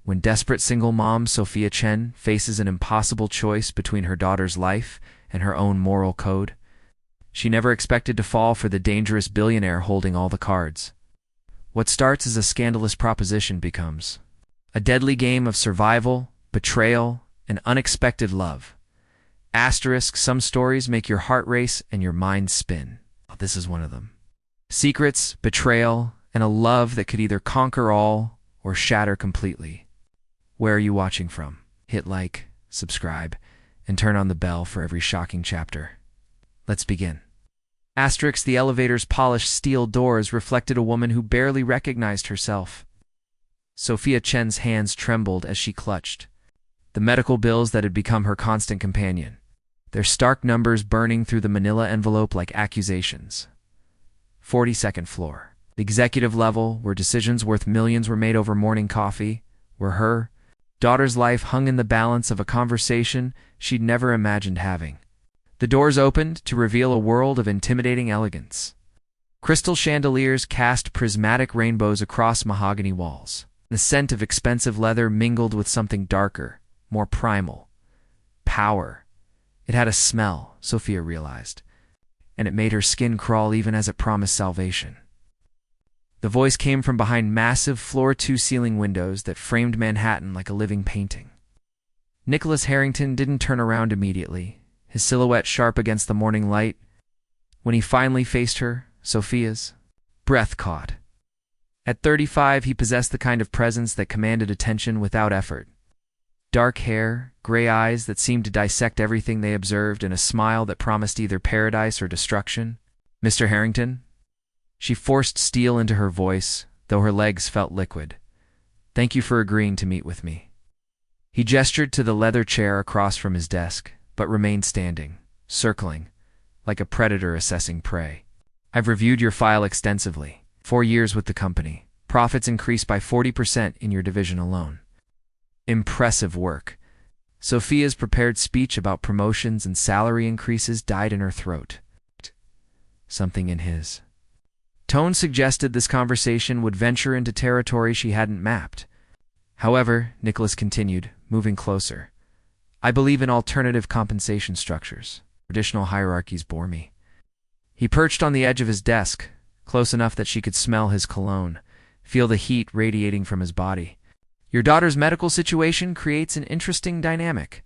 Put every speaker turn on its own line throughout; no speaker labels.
When desperate single mom Sophia Chen faces an impossible choice between her daughter's life and her own moral code, she never expected to fall for the dangerous billionaire holding all the cards. What starts as a scandalous proposition becomes a deadly game of survival, betrayal, and unexpected love. Asterisk, some stories make your heart race and your mind spin. This is one of them. Secrets, betrayal, and a love that could either conquer all or shatter completely. Where are you watching from? Hit like, subscribe, and turn on the bell for every shocking chapter. Let's begin. Asterisk, the elevator's polished steel doors reflected a woman who barely recognized herself. Sophia Chen's hands trembled as she clutched the medical bills that had become her constant companion, their stark numbers burning through the manila envelope like accusations. 42nd floor. The executive level, where decisions worth millions were made over morning coffee, where her daughter's life hung in the balance of a conversation she'd never imagined having. The doors opened to reveal a world of intimidating elegance. Crystal chandeliers cast prismatic rainbows across mahogany walls. The scent of expensive leather mingled with something darker, more primal. Power. It had a smell, Sophia realized, and it made her skin crawl even as it promised salvation. The voice came from behind massive floor-to-ceiling windows that framed Manhattan like a living painting. Nicholas Harrington didn't turn around immediately, his silhouette sharp against the morning light. When he finally faced her, Sophia's breath caught. At 35, he possessed the kind of presence that commanded attention without effort. Dark hair, gray eyes that seemed to dissect everything they observed, and a smile that promised either paradise or destruction. "Mr. Harrington?" She forced steel into her voice, though her legs felt liquid. "Thank you for agreeing to meet with me." He gestured to the leather chair across from his desk, but remained standing, circling, like a predator assessing prey. "I've reviewed your file extensively. 4 years with the company. Profits increased by 40% in your division alone." Impressive work. Sophia's prepared speech about promotions and salary increases died in her throat. Something in his tone suggested this conversation would venture into territory she hadn't mapped. However, Nicholas continued, moving closer. "I believe in alternative compensation structures. Traditional hierarchies bore me." He perched on the edge of his desk, close enough that she could smell his cologne, feel the heat radiating from his body. "Your daughter's medical situation creates an interesting dynamic."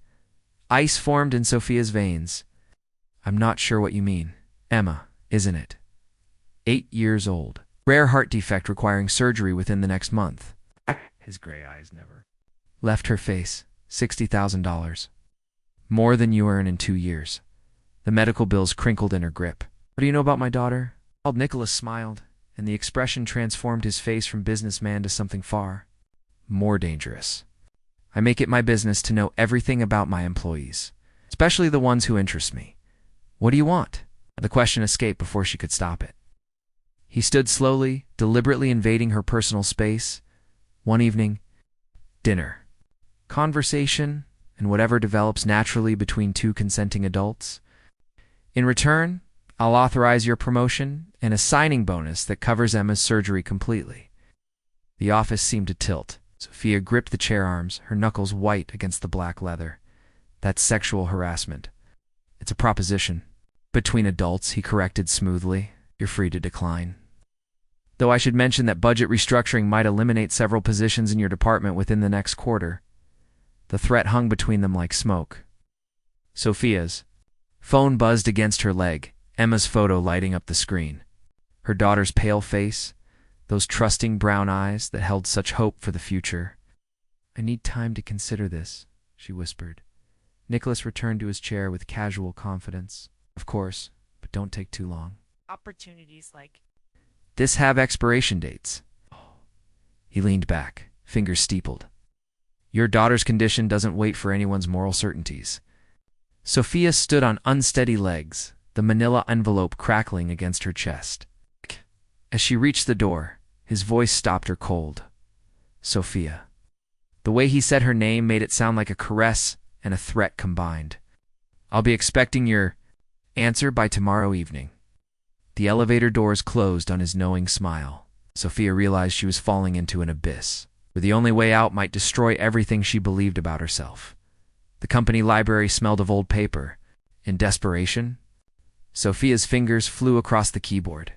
Ice formed in Sophia's veins. "I'm not sure what you mean. Emma, isn't it? 8 years old. Rare heart defect requiring surgery within the next month." His gray eyes never left her face. $60,000. "More than you earn in 2 years. The medical bills crinkled in her grip. "What do you know about my daughter?" Nicholas smiled, and the expression transformed his face from businessman to something far more dangerous. "I make it my business to know everything about my employees, especially the ones who interest me." "What do you want?" The question escaped before she could stop it. He stood slowly, deliberately invading her personal space. "One evening, dinner, conversation, and whatever develops naturally between two consenting adults. In return, I'll authorize your promotion and a signing bonus that covers Emma's surgery completely." The office seemed to tilt. Sophia gripped the chair arms, her knuckles white against the black leather. "That's sexual harassment." "It's a proposition." "Between adults," he corrected smoothly. "You're free to decline. Though I should mention that budget restructuring might eliminate several positions in your department within the next quarter." The threat hung between them like smoke. Sophia's phone buzzed against her leg, Emma's photo lighting up the screen. Her daughter's pale face, those trusting brown eyes that held such hope for the future. "I need time to consider this," she whispered. Nicholas returned to his chair with casual confidence. "Of course, but don't take too long.
Opportunities like
this have expiration dates." He leaned back, fingers steepled. "Your daughter's condition doesn't wait for anyone's moral certainties." Sophia stood on unsteady legs, the manila envelope crackling against her chest. As she reached the door, his voice stopped her cold. "Sophia." The way he said her name made it sound like a caress and a threat combined. "I'll be expecting your answer by tomorrow evening." The elevator doors closed on his knowing smile. Sophia realized she was falling into an abyss. where the only way out might destroy everything she believed about herself. The company library smelled of old paper. In desperation, Sophia's fingers flew across the keyboard,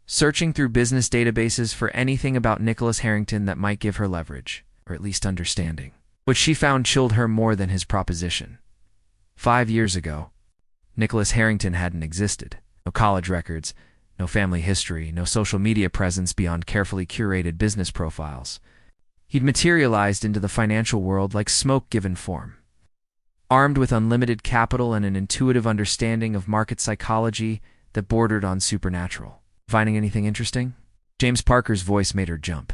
searching through business databases for anything about Nicholas Harrington that might give her leverage, or at least understanding. What she found chilled her more than his proposition. 5 years ago, Nicholas Harrington hadn't existed. No college records, no family history, no social media presence beyond carefully curated business profiles. He'd materialized into the financial world like smoke given form. Armed with unlimited capital and an intuitive understanding of market psychology that bordered on supernatural. Finding anything interesting? James Parker's voice made her jump.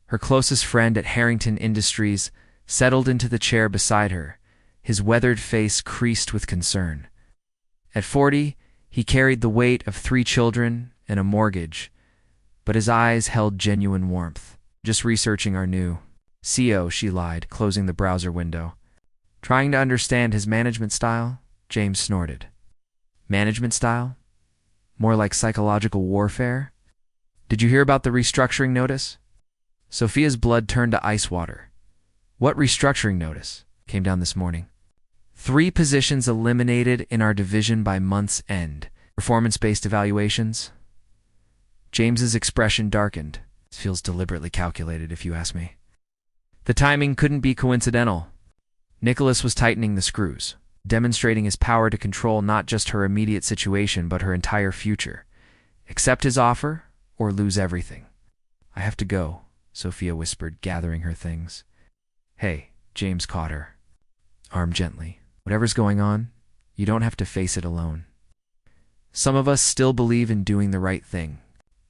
Her closest friend at Harrington Industries settled into the chair beside her, his weathered face creased with concern. At 40, he carried the weight of 3 children and a mortgage, but his eyes held genuine warmth. Just researching our new CEO, she lied, closing the browser window. Trying to understand his management style, James snorted. Management style? More like psychological warfare? Did you hear about the restructuring notice? Sophia's blood turned to ice water. What restructuring notice? Came down this morning. 3 positions eliminated in our division by month's end. Performance-based evaluations? James's expression darkened. This feels deliberately calculated, if you ask me. The timing couldn't be coincidental. Nicholas was tightening the screws, demonstrating his power to control not just her immediate situation but her entire future. Accept his offer or lose everything. I have to go, Sophia whispered, gathering her things. Hey, James caught her arm gently. Whatever's going on, you don't have to face it alone. Some of us still believe in doing the right thing.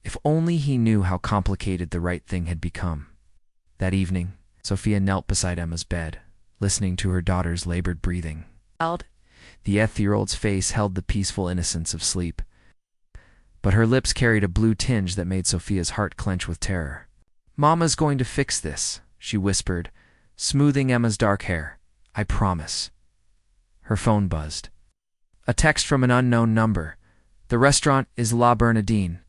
If only he knew how complicated the right thing had become. That evening, Sophia knelt beside Emma's bed, listening to her daughter's labored breathing. The 8-year-old's face held the peaceful innocence of sleep, but her lips carried a blue tinge that made Sophia's heart clench with terror. Mama's going to fix this, she whispered, smoothing Emma's dark hair. I promise. Her phone buzzed. A text from an unknown number. The restaurant is La Bernardine.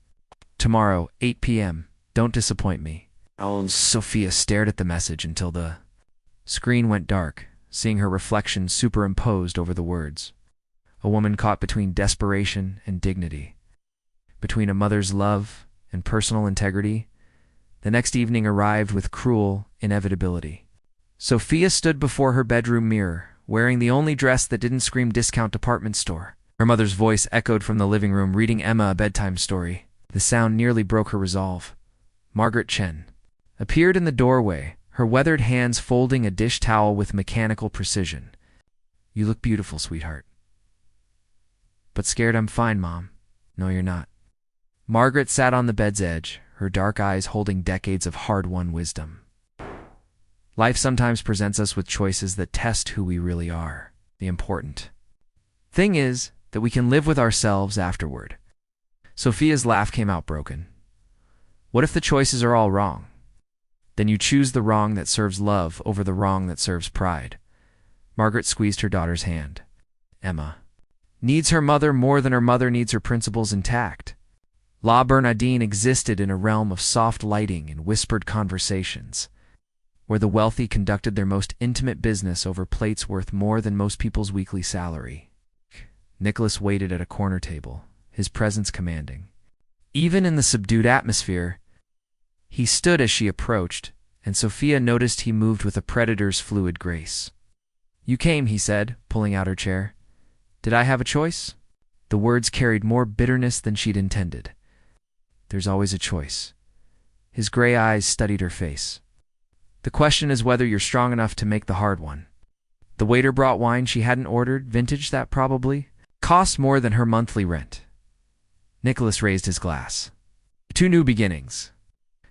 Tomorrow, 8 p.m. Don't disappoint me. Sophia stared at the message until the screen went dark, seeing her reflection superimposed over the words. A woman caught between desperation and dignity, between a mother's love and personal integrity. The next evening arrived with cruel inevitability. Sophia stood before her bedroom mirror, wearing the only dress that didn't scream discount department store. Her mother's voice echoed from the living room, reading Emma a bedtime story. The sound nearly broke her resolve. Margaret Chen appeared in the doorway, her weathered hands folding a dish towel with mechanical precision. You look beautiful, sweetheart. But scared? I'm fine, Mom. No, you're not. Margaret sat on the bed's edge, her dark eyes holding decades of hard-won wisdom. Life sometimes presents us with choices that test who we really are. The important thing is that we can live with ourselves afterward. Sophia's laugh came out broken. What if the choices are all wrong? Then you choose the wrong that serves love over the wrong that serves pride. Margaret squeezed her daughter's hand. Emma needs her mother more than her mother needs her principles intact. La Bernardine existed in a realm of soft lighting and whispered conversations, where the wealthy conducted their most intimate business over plates worth more than most people's weekly salary. Nicholas waited at a corner table, his presence commanding. Even in the subdued atmosphere, he stood as she approached, and Sophia noticed he moved with a predator's fluid grace. You came, he said, pulling out her chair. Did I have a choice? The words carried more bitterness than she'd intended. There's always a choice. His gray eyes studied her face. The question is whether you're strong enough to make the hard one. The waiter brought wine she hadn't ordered, vintage that probably cost more than her monthly rent. Nicholas raised his glass. 2 new beginnings.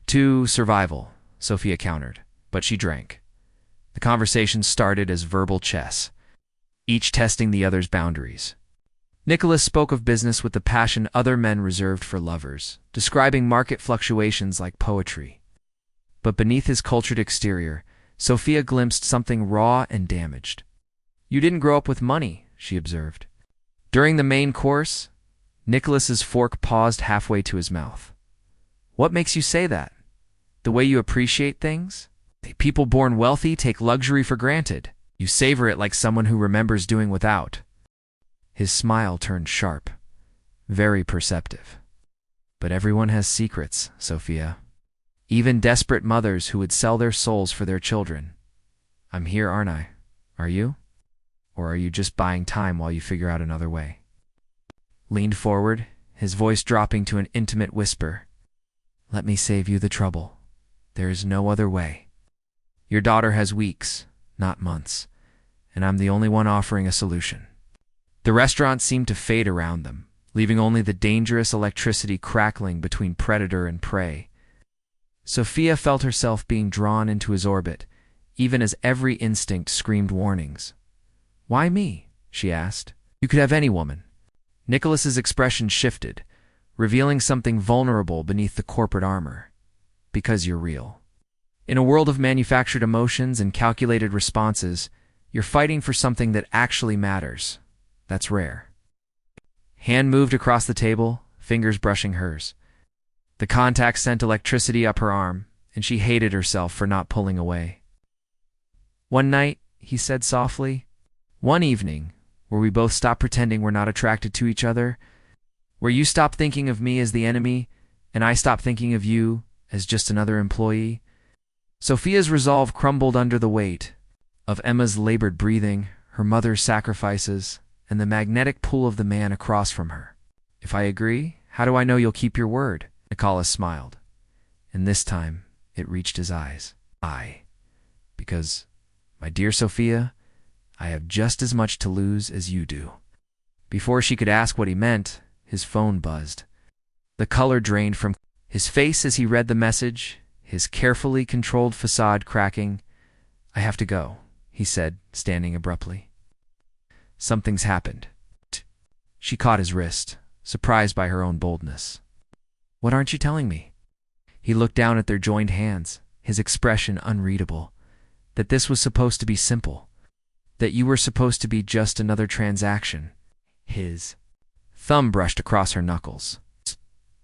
2 survival, Sophia countered, but she drank. The conversation started as verbal chess, each testing the other's boundaries. Nicholas spoke of business with the passion other men reserved for lovers, describing market fluctuations like poetry. But beneath his cultured exterior, Sophia glimpsed something raw and damaged. You didn't grow up with money, she observed. During the main course, Nicholas's fork paused halfway to his mouth. What makes you say that? The way you appreciate things? People born wealthy take luxury for granted. You savor it like someone who remembers doing without. His smile turned sharp, very perceptive. But everyone has secrets, Sophia. Even desperate mothers who would sell their souls for their children. I'm here, aren't I? Are you? Or are you just buying time while you figure out another way? Leaned forward, his voice dropping to an intimate whisper. Let me save you the trouble. There is no other way. Your daughter has weeks, not months, and I'm the only one offering a solution. The restaurant seemed to fade around them, leaving only the dangerous electricity crackling between predator and prey. Sophia felt herself being drawn into his orbit, even as every instinct screamed warnings. Why me? She asked. You could have any woman. Nicholas's expression shifted, revealing something vulnerable beneath the corporate armor. Because you're real. In a world of manufactured emotions and calculated responses, you're fighting for something that actually matters. That's rare. Hand moved across the table, fingers brushing hers. The contact sent electricity up her arm, and she hated herself for not pulling away. One night, he said softly, one evening, where we both stop pretending we're not attracted to each other, where you stop thinking of me as the enemy, and I stop thinking of you as just another employee. Sophia's resolve crumbled under the weight of Emma's labored breathing, her mother's sacrifices, and the magnetic pull of the man across from her. If I agree, how do I know you'll keep your word? Nicholas smiled, and this time it reached his eyes. Because, my dear Sophia, I have just as much to lose as you do. Before she could ask what he meant, his phone buzzed. The color drained from his face as he read the message, his carefully controlled facade cracking. I have to go, he said, standing abruptly. Something's happened. She caught his wrist, surprised by her own boldness. What aren't you telling me? He looked down at their joined hands, his expression unreadable. That this was supposed to be simple. That you were supposed to be just another transaction. His thumb brushed across her knuckles.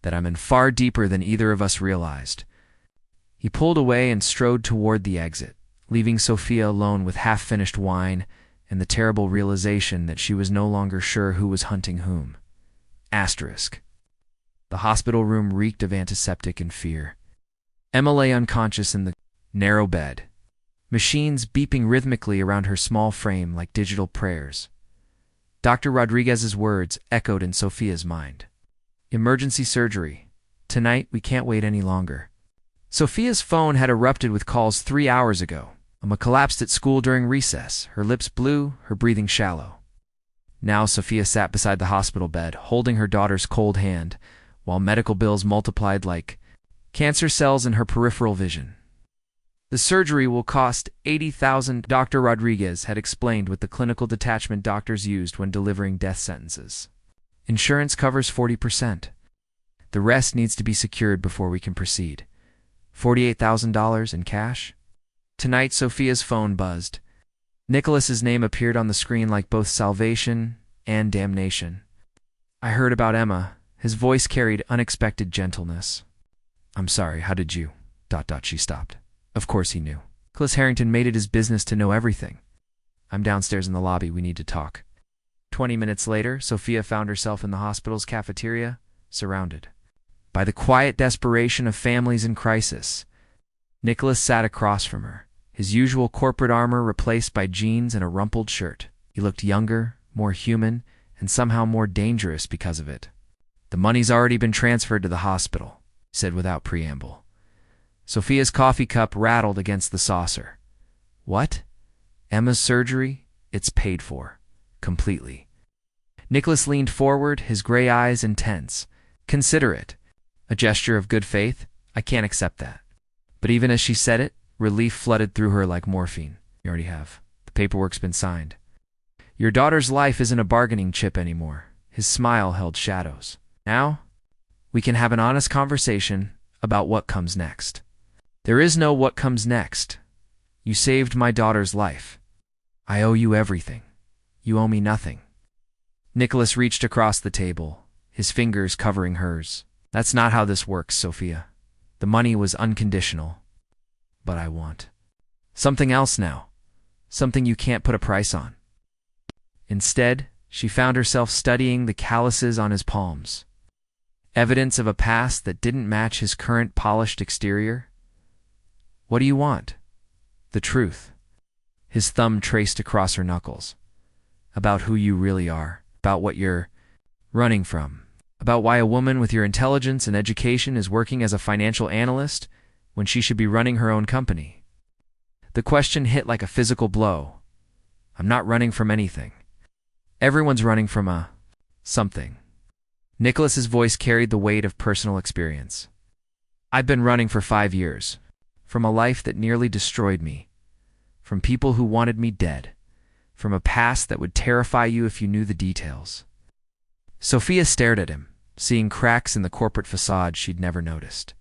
That I'm in far deeper than either of us realized. He pulled away and strode toward the exit, leaving Sophia alone with half-finished wine and the terrible realization that she was no longer sure who was hunting whom. Asterisk. The hospital room reeked of antiseptic and fear. Emma lay unconscious in the narrow bed, machines beeping rhythmically around her small frame like digital prayers. Dr. Rodriguez's words echoed in Sophia's mind. Emergency surgery. Tonight, we can't wait any longer. Sophia's phone had erupted with calls 3 hours ago. Emma collapsed at school during recess, her lips blue, her breathing shallow. Now Sophia sat beside the hospital bed, holding her daughter's cold hand, while medical bills multiplied like cancer cells in her peripheral vision. The surgery will cost $80,000, Dr. Rodriguez had explained with the clinical detachment doctors used when delivering death sentences. Insurance covers 40%. The rest needs to be secured before we can proceed. $48,000 in cash? Tonight, Sophia's phone buzzed. Nicholas's name appeared on the screen like both salvation and damnation. I heard about Emma. His voice carried unexpected gentleness. I'm sorry, how did you? She stopped. Of course he knew. Nicholas Harrington made it his business to know everything. I'm downstairs in the lobby, we need to talk. 20 minutes later, Sophia found herself in the hospital's cafeteria, surrounded by the quiet desperation of families in crisis. Nicholas sat across from her, his usual corporate armor replaced by jeans and a rumpled shirt. He looked younger, more human, and somehow more dangerous because of it. The money's already been transferred to the hospital, he said without preamble. Sophia's coffee cup rattled against the saucer. What? Emma's surgery? It's paid for. Completely. Nicholas leaned forward, his gray eyes intense. Consider it. A gesture of good faith? I can't accept that. But even as she said it, relief flooded through her like morphine. You already have. The paperwork's been signed. Your daughter's life isn't a bargaining chip anymore. His smile held shadows. Now, we can have an honest conversation about what comes next. There is no what comes next. You saved my daughter's life. I owe you everything. You owe me nothing. Nicholas reached across the table, his fingers covering hers. That's not how this works, Sophia. The money was unconditional. But I want something else now. Something you can't put a price on. Instead, she found herself studying the calluses on his palms. Evidence of a past that didn't match his current polished exterior. What do you want? The truth. His thumb traced across her knuckles. About who you really are. About what you're running from. About why a woman with your intelligence and education is working as a financial analyst when she should be running her own company. The question hit like a physical blow. I'm not running from anything. Everyone's running from something. Nicholas's voice carried the weight of personal experience. I've been running for 5 years. From a life that nearly destroyed me. From people who wanted me dead. From a past that would terrify you if you knew the details. Sophia stared at him, seeing cracks in the corporate facade she'd never noticed.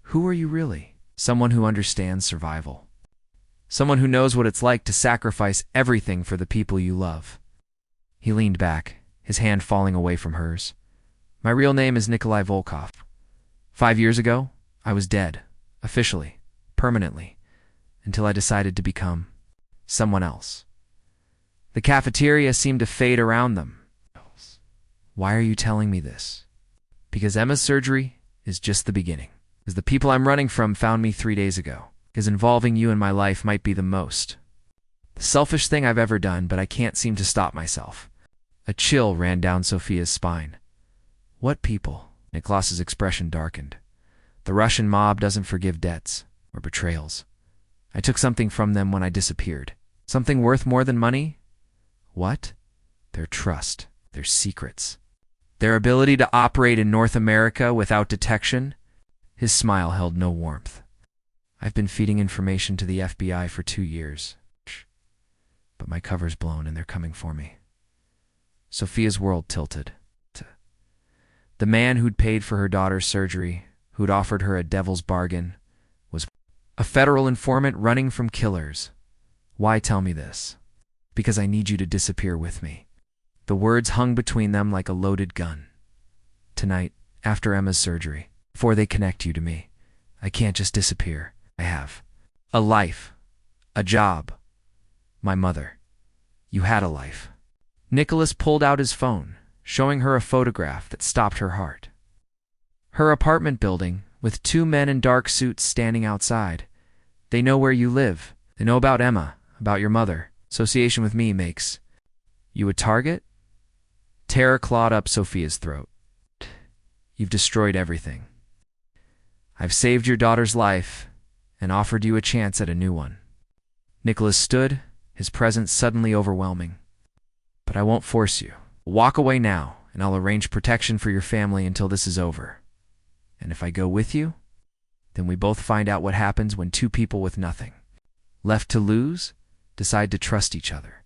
Who are you really? Someone who understands survival. Someone who knows what it's like to sacrifice everything for the people you love. He leaned back, his hand falling away from hers. My real name is Nikolai Volkov. 5 years ago, I was dead, officially, permanently, until I decided to become someone else. The cafeteria seemed to fade around them. Why are you telling me this? Because Emma's surgery is just the beginning. Because the people I'm running from found me 3 days ago. Because involving you in my life might be the most selfish thing I've ever done, but I can't seem to stop myself. A chill ran down Sophia's spine. What people? Niklas's expression darkened. The Russian mob doesn't forgive debts or betrayals. I took something from them when I disappeared. Something worth more than money? What? Their trust, their secrets. Their ability to operate in North America without detection? His smile held no warmth. I've been feeding information to the FBI for 2 years. But my cover's blown and they're coming for me. Sophia's world tilted. The man who'd paid for her daughter's surgery, who'd offered her a devil's bargain, was a federal informant running from killers. Why tell me this? Because I need you to disappear with me. The words hung between them like a loaded gun. Tonight, after Emma's surgery, before they connect you to me, I can't just disappear. I have a life, a job. My mother. You had a life. Nicholas pulled out his phone, showing her a photograph that stopped her heart. Her apartment building, with 2 men in dark suits standing outside. They know where you live. They know about Emma, about your mother. Association with me makes you a target? Terror clawed up Sophia's throat. You've destroyed everything. I've saved your daughter's life and offered you a chance at a new one. Nicholas stood, his presence suddenly overwhelming. But I won't force you. Walk away now, and I'll arrange protection for your family until this is over. And if I go with you, then we both find out what happens when 2 people with nothing left to lose decide to trust each other.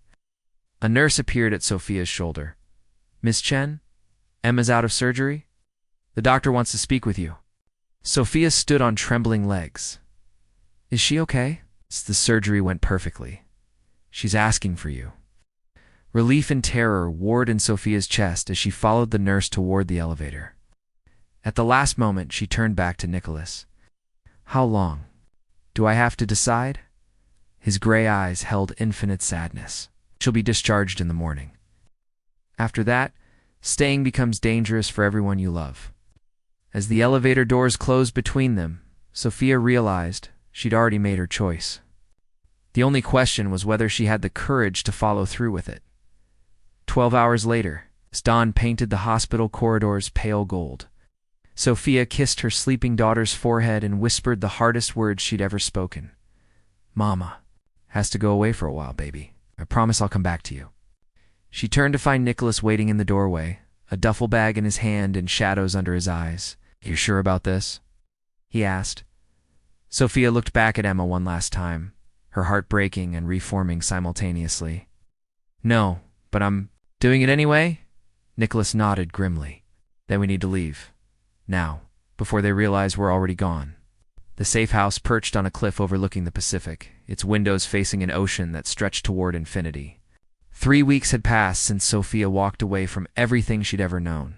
A nurse appeared at Sophia's shoulder. Miss Chen, Emma's out of surgery. The doctor wants to speak with you. Sophia stood on trembling legs. Is she okay? The surgery went perfectly. She's asking for you. Relief and terror warred in Sophia's chest as she followed the nurse toward the elevator. At the last moment, she turned back to Nicholas. How long? Do I have to decide? His gray eyes held infinite sadness. She'll be discharged in the morning. After that, staying becomes dangerous for everyone you love. As the elevator doors closed between them, Sophia realized she'd already made her choice. The only question was whether she had the courage to follow through with it. 12 hours later, as dawn painted the hospital corridors pale gold, Sophia kissed her sleeping daughter's forehead and whispered the hardest words she'd ever spoken. Mama has to go away for a while, baby. I promise I'll come back to you. She turned to find Nicholas waiting in the doorway, a duffel bag in his hand and shadows under his eyes. You sure about this? He asked. Sophia looked back at Emma one last time, her heart breaking and reforming simultaneously. No, but I'm doing it anyway? Nicholas nodded grimly. Then we need to leave. Now, before they realize we're already gone. The safe house perched on a cliff overlooking the Pacific, its windows facing an ocean that stretched toward infinity. 3 weeks had passed since Sophia walked away from everything she'd ever known,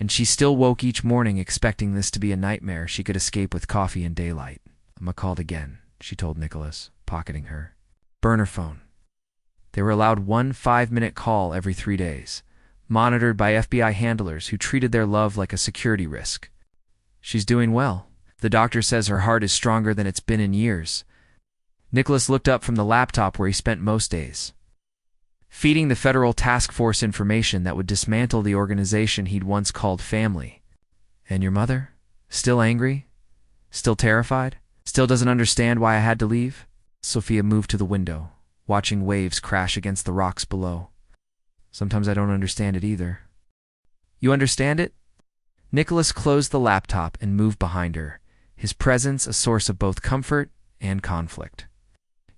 and she still woke each morning expecting this to be a nightmare she could escape with coffee and daylight. "Emma called again," she told Nicholas, pocketing her burner phone. They were allowed one 5-minute call every 3 days, monitored by FBI handlers who treated their love like a security risk. "She's doing well. The doctor says her heart is stronger than it's been in years." Nicholas looked up from the laptop where he spent most days, feeding the federal task force information that would dismantle the organization he'd once called family. "And your mother? Still angry? Still terrified? Still doesn't understand why I had to leave?" Sophia moved to the window, watching waves crash against the rocks below. "Sometimes I don't understand it either." "You understand it?" Nicholas closed the laptop and moved behind her, his presence a source of both comfort and conflict.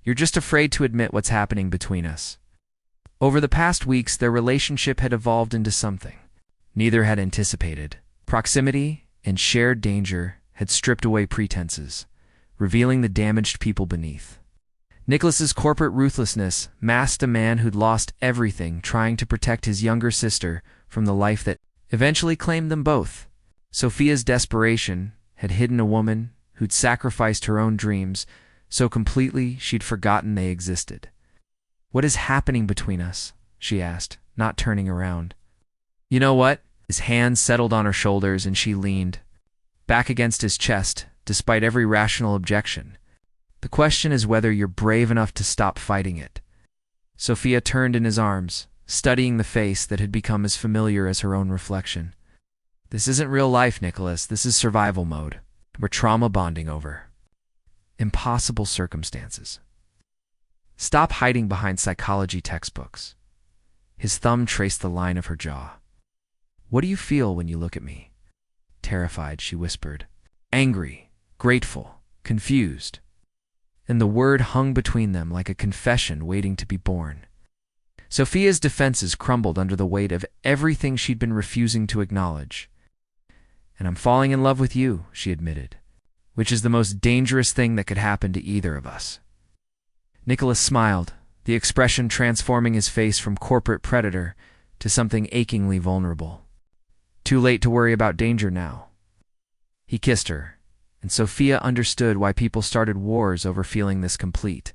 "You're just afraid to admit what's happening between us." Over the past weeks, their relationship had evolved into something neither had anticipated. Proximity and shared danger had stripped away pretenses, revealing the damaged people beneath. Nicholas's corporate ruthlessness masked a man who'd lost everything trying to protect his younger sister from the life that eventually claimed them both. Sophia's desperation had hidden a woman who'd sacrificed her own dreams so completely she'd forgotten they existed. "What is happening between us?" she asked, not turning around. "You know what?" His hands settled on her shoulders and she leaned back against his chest, despite every rational objection. "The question is whether you're brave enough to stop fighting it." Sophia turned in his arms, studying the face that had become as familiar as her own reflection. "This isn't real life, Nicholas. This is survival mode. We're trauma bonding over impossible circumstances. Stop hiding behind psychology textbooks." His thumb traced the line of her jaw. "What do you feel when you look at me?" "Terrified," she whispered. "Angry, grateful, confused." And the word hung between them like a confession waiting to be born. Sophia's defenses crumbled under the weight of everything she'd been refusing to acknowledge. "And I'm falling in love with you," she admitted, "which is the most dangerous thing that could happen to either of us." Nicholas smiled, the expression transforming his face from corporate predator to something achingly vulnerable. "Too late to worry about danger now." He kissed her, and Sophia understood why people started wars over feeling this complete.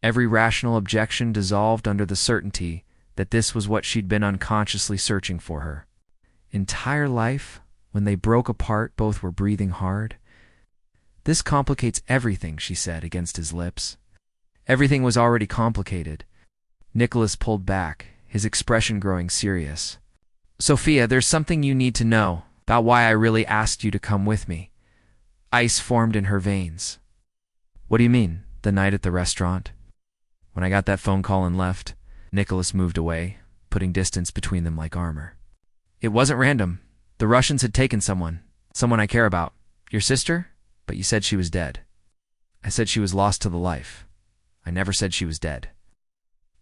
Every rational objection dissolved under the certainty that this was what she'd been unconsciously searching for her entire life. When they broke apart, both were breathing hard. "This complicates everything," she said against his lips. Everything was already complicated. Nicholas pulled back, his expression growing serious. "Sophia, there's something you need to know about why I really asked you to come with me." Ice formed in her veins. "What do you mean? The night at the restaurant?" "When I got that phone call and left," Nicholas moved away, putting distance between them like armor. "It wasn't random. The Russians had taken someone I care about. Your sister? But you said she was dead." "I said she was lost to the life. I never said she was dead."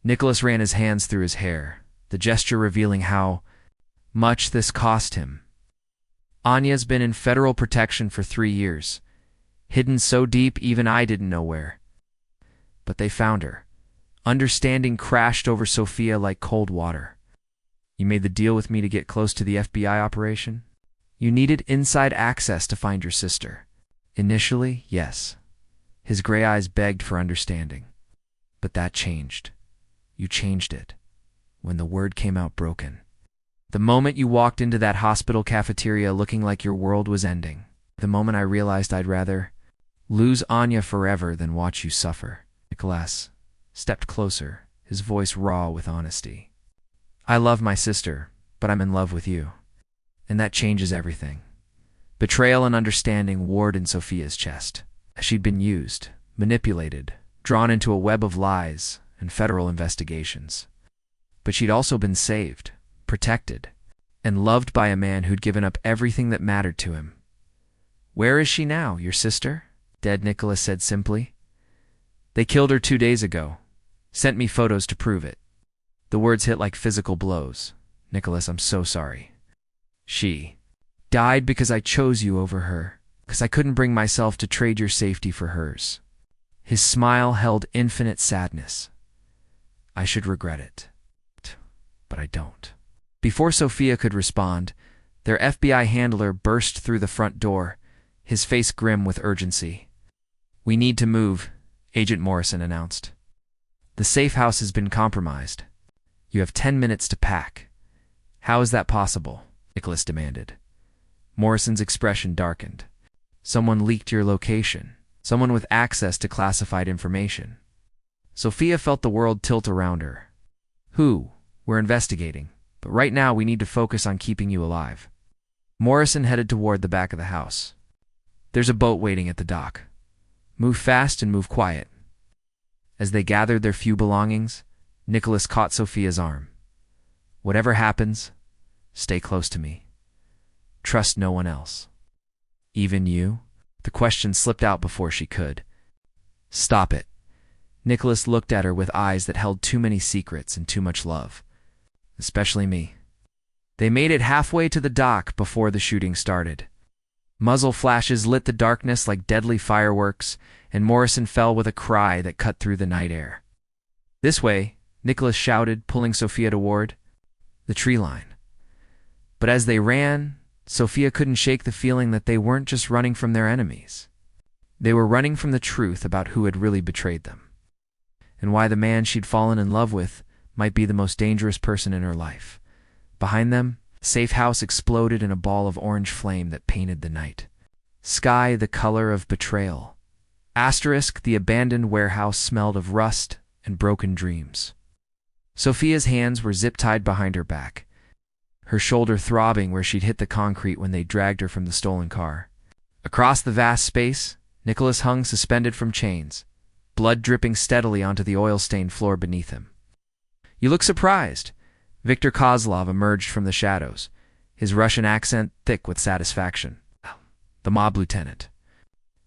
Nicholas ran his hands through his hair, the gesture revealing how much this cost him. "Anya's been in federal protection for 3 years, hidden so deep even I didn't know where. But they found her." Understanding crashed over Sophia like cold water. "You made the deal with me to get close to the FBI operation? You needed inside access to find your sister." "Initially, yes." His gray eyes begged for understanding. "But that changed. You changed it when the word came out broken. The moment you walked into that hospital cafeteria looking like your world was ending. The moment I realized I'd rather lose Anya forever than watch you suffer." Nicholas stepped closer, his voice raw with honesty. "I love my sister, but I'm in love with you. And that changes everything." Betrayal and understanding warred in Sophia's chest. She'd been used, manipulated, drawn into a web of lies and federal investigations. But she'd also been saved, protected, and loved by a man who'd given up everything that mattered to him. "Where is she now, your sister?" "Dead," Nicholas said simply. "They killed her 2 days ago. Sent me photos to prove it." The words hit like physical blows. "Nicholas, I'm so sorry." "She died because I chose you over her, because I couldn't bring myself to trade your safety for hers." His smile held infinite sadness. "I should regret it, but I don't." Before Sophia could respond, Their FBI handler burst through the front door, his face grim with urgency. "We need to move," Agent Morrison announced. "The safe house has been compromised. You have 10 minutes to pack." "How is that possible?" Nicholas demanded. Morrison's expression darkened. "Someone leaked your location. Someone with access to classified information." Sophia felt the world tilt around her. "Who? We're investigating. But right now we need to focus on keeping you alive." Morrison headed toward the back of the house. "There's a boat waiting at the dock. Move fast and move quiet." As they gathered their few belongings, Nicholas caught Sophia's arm. "Whatever happens, stay close to me. Trust no one else." "Even you?" The question slipped out before she could. "Stop it." Nicholas looked at her with eyes that held too many secrets and too much love. "Especially me." They made it halfway to the dock before the shooting started. Muzzle flashes lit the darkness like deadly fireworks, and Morrison fell with a cry that cut through the night air. "This way," Nicholas shouted, pulling Sophia toward the tree line. But as they ran, Sophia couldn't shake the feeling that they weren't just running from their enemies. They were running from the truth about who had really betrayed them, and why the man she'd fallen in love with might be the most dangerous person in her life. Behind them, the safe house exploded in a ball of orange flame that painted the night. Sky the color of betrayal. Asterisk, the abandoned warehouse smelled of rust and broken dreams. Sophia's hands were zip-tied behind her back, her shoulder throbbing where she'd hit the concrete when they dragged her from the stolen car. Across the vast space, Nicholas hung suspended from chains, blood dripping steadily onto the oil-stained floor beneath him. "You look surprised." Viktor Kozlov emerged from the shadows, his Russian accent thick with satisfaction. The mob lieutenant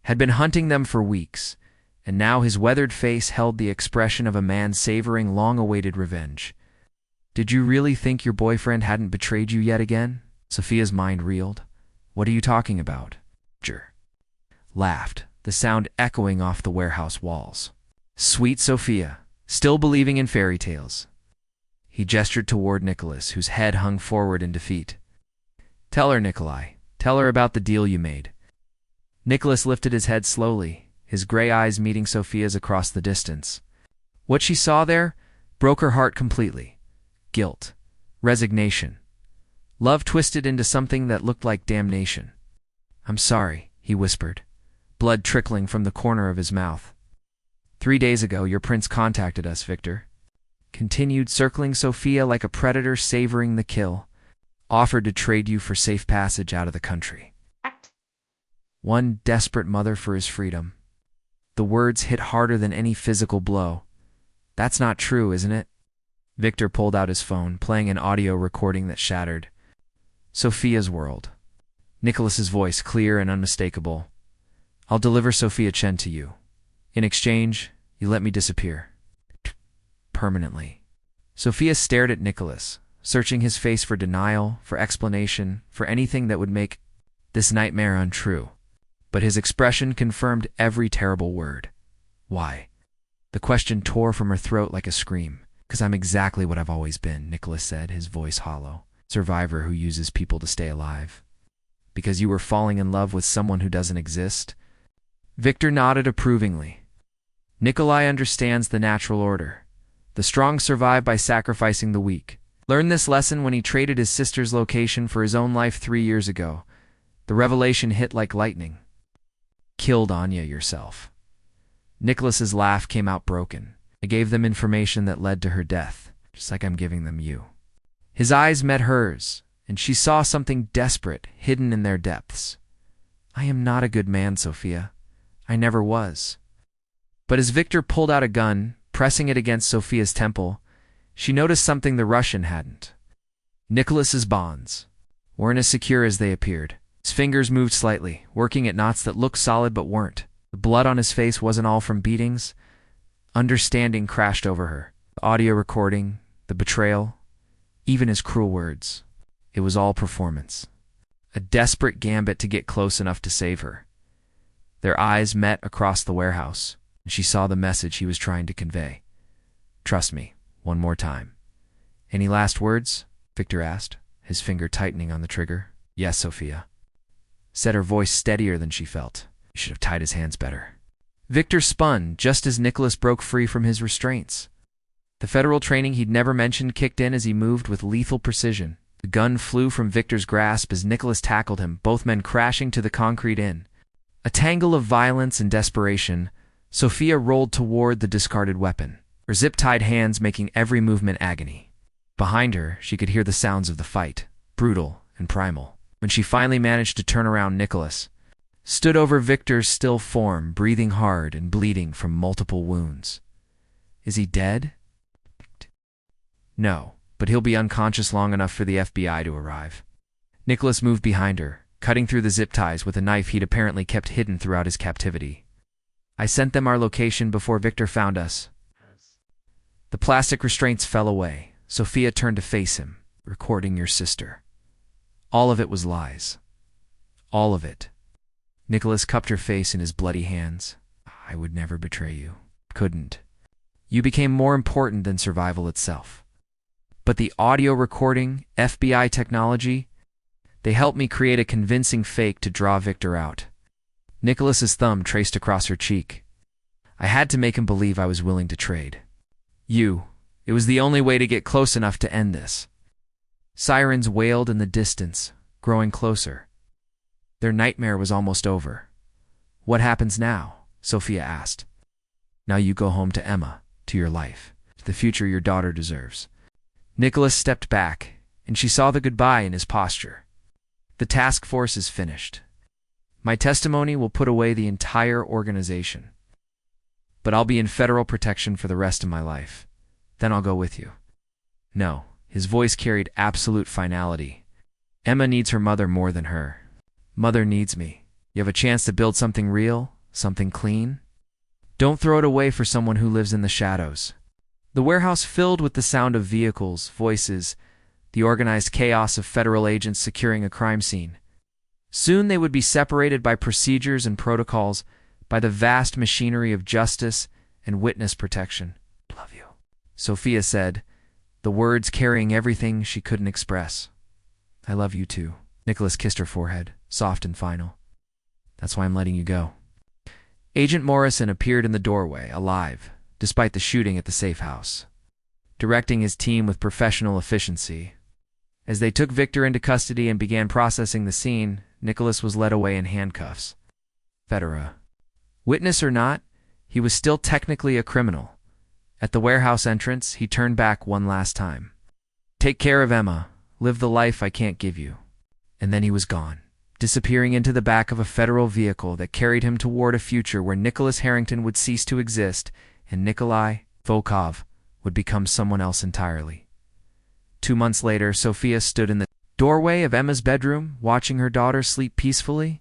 had been hunting them for weeks, and now his weathered face held the expression of a man savoring long-awaited revenge. "Did you really think your boyfriend hadn't betrayed you yet again?" Sophia's mind reeled. "What are you talking about?" Viktor laughed, the sound echoing off the warehouse walls. "Sweet Sophia, still believing in fairy tales." He gestured toward Nicholas, whose head hung forward in defeat. "Tell her, Nikolai. Tell her about the deal you made." Nicholas lifted his head slowly, his gray eyes meeting Sophia's across the distance. What she saw there broke her heart completely. Guilt, resignation, love twisted into something that looked like damnation. "I'm sorry," he whispered, blood trickling from the corner of his mouth. 3 days ago, your prince contacted us, Viktor. Continued circling Sophia like a predator savoring the kill. Offered to trade you for safe passage out of the country. One desperate mother for his freedom. The words hit harder than any physical blow. "That's not true, isn't it?" Viktor pulled out his phone, playing an audio recording that shattered Sophia's world. Nicholas's voice, clear and unmistakable. "I'll deliver Sophia Chen to you. In exchange, you let me disappear. Permanently." Sophia stared at Nicholas, searching his face for denial, for explanation, for anything that would make this nightmare untrue. But his expression confirmed every terrible word. "Why?" The question tore from her throat like a scream. "'Cause I'm exactly what I've always been," Nicholas said, his voice hollow. "Survivor who uses people to stay alive." "Because you were falling in love with someone who doesn't exist?" Viktor nodded approvingly. "Nikolai understands the natural order. The strong survive by sacrificing the weak. Learned this lesson when he traded his sister's location for his own life 3 years ago. The revelation hit like lightning. Killed Anya yourself." Nicholas's laugh came out broken. "I gave them information that led to her death, just like I'm giving them you." His eyes met hers, and she saw something desperate hidden in their depths. "I am not a good man, Sophia. I never was." But as Viktor pulled out a gun, pressing it against Sophia's temple, she noticed something the Russian hadn't. Nicholas's bonds weren't as secure as they appeared. His fingers moved slightly, working at knots that looked solid but weren't. The blood on his face wasn't all from beatings. Understanding crashed over her. The audio recording, the betrayal, even his cruel words. It was all performance. A desperate gambit to get close enough to save her. Their eyes met across the warehouse, and she saw the message he was trying to convey. "Trust me, one more time." "Any last words?" Viktor asked, his finger tightening on the trigger. Yes, Sophia, said, her voice steadier than she felt. You should have tied his hands better. Victor spun just as Nicholas broke free from his restraints. The federal training he'd never mentioned kicked in as he moved with lethal precision. The gun flew from Victor's grasp as Nicholas tackled him, both men crashing to the concrete inn. A tangle of violence and desperation, Sophia rolled toward the discarded weapon, her zip-tied hands making every movement agony. Behind her, she could hear the sounds of the fight, brutal and primal. When she finally managed to turn around, Nicholas stood over Victor's still form, breathing hard and bleeding from multiple wounds. Is he dead? No, but he'll be unconscious long enough for the FBI to arrive. Nicholas moved behind her, cutting through the zip ties with a knife he'd apparently kept hidden throughout his captivity. I sent them our location before Victor found us. The plastic restraints fell away. Sophia turned to face him, recording your sister. All of it was lies. All of it. Nicholas cupped her face in his bloody hands. I would never betray you. Couldn't. You became more important than survival itself. But the audio recording, FBI technology, they helped me create a convincing fake to draw Victor out. Nicholas's thumb traced across her cheek. I had to make him believe I was willing to trade. It was the only way to get close enough to end this. Sirens wailed in the distance, growing closer. Their nightmare was almost over. What happens now? Sophia asked. Now you go home to Emma, to your life, to the future your daughter deserves. Nicholas stepped back, and she saw the goodbye in his posture. The task force is finished. My testimony will put away the entire organization. But I'll be in federal protection for the rest of my life. Then I'll go with you. No, his voice carried absolute finality. Emma needs her mother more than her. Mother needs me. You have a chance to build something real, something clean. Don't throw it away for someone who lives in the shadows. The warehouse filled with the sound of vehicles, voices, the organized chaos of federal agents securing a crime scene. Soon they would be separated by procedures and protocols, by the vast machinery of justice and witness protection. Love you, Sophia said, the words carrying everything she couldn't express. I love you too. Nicholas kissed her forehead, soft and final. That's why I'm letting you go. Agent Morrison appeared in the doorway, alive, despite the shooting at the safe house, directing his team with professional efficiency. As they took Victor into custody and began processing the scene, Nicholas was led away in handcuffs. Federa. Witness or not, he was still technically a criminal. At the warehouse entrance, he turned back one last time. Take care of Emma. Live the life I can't give you. And then he was gone, disappearing into the back of a federal vehicle that carried him toward a future where Nicholas Harrington would cease to exist and Nikolai Volkov would become someone else entirely. 2 months later, Sophia stood in the doorway of Emma's bedroom, watching her daughter sleep peacefully.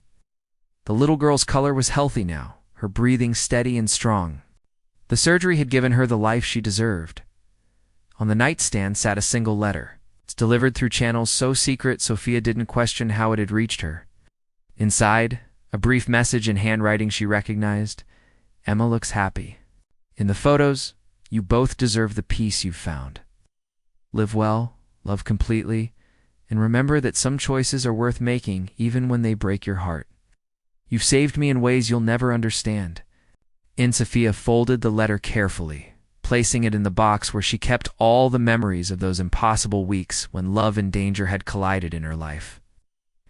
The little girl's color was healthy now, her breathing steady and strong. The surgery had given her the life she deserved. On the nightstand sat a single letter. It's delivered through channels so secret Sophia didn't question how it had reached her. Inside, a brief message in handwriting she recognized. Emma looks happy. In the photos, you both deserve the peace you've found. Live well, love completely, and remember that some choices are worth making even when they break your heart. You've saved me in ways you'll never understand. Sophia folded the letter carefully, placing it in the box where she kept all the memories of those impossible weeks when love and danger had collided in her life.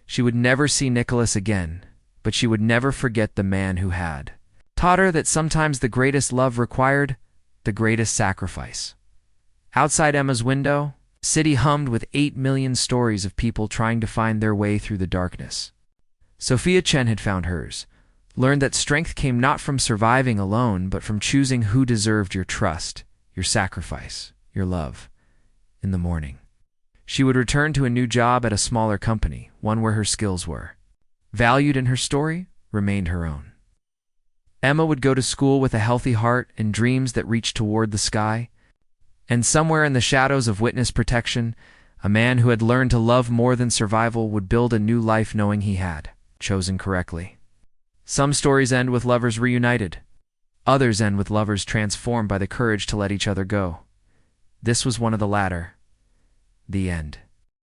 She would never see Nicholas again, but she would never forget the man who had taught her that sometimes the greatest love required the greatest sacrifice. Outside Emma's window, the city hummed with 8 million stories of people trying to find their way through the darkness. Sophia Chen had found hers, learned that strength came not from surviving alone, but from choosing who deserved your trust, your sacrifice, your love. In the morning, she would return to a new job at a smaller company, one where her skills were valued and her story remained her own. Emma would go to school with a healthy heart and dreams that reached toward the sky. And somewhere in the shadows of witness protection, a man who had learned to love more than survival would build a new life knowing he had chosen correctly. Some stories end with lovers reunited. Others end with lovers transformed by the courage to let each other go. This was one of the latter. The end.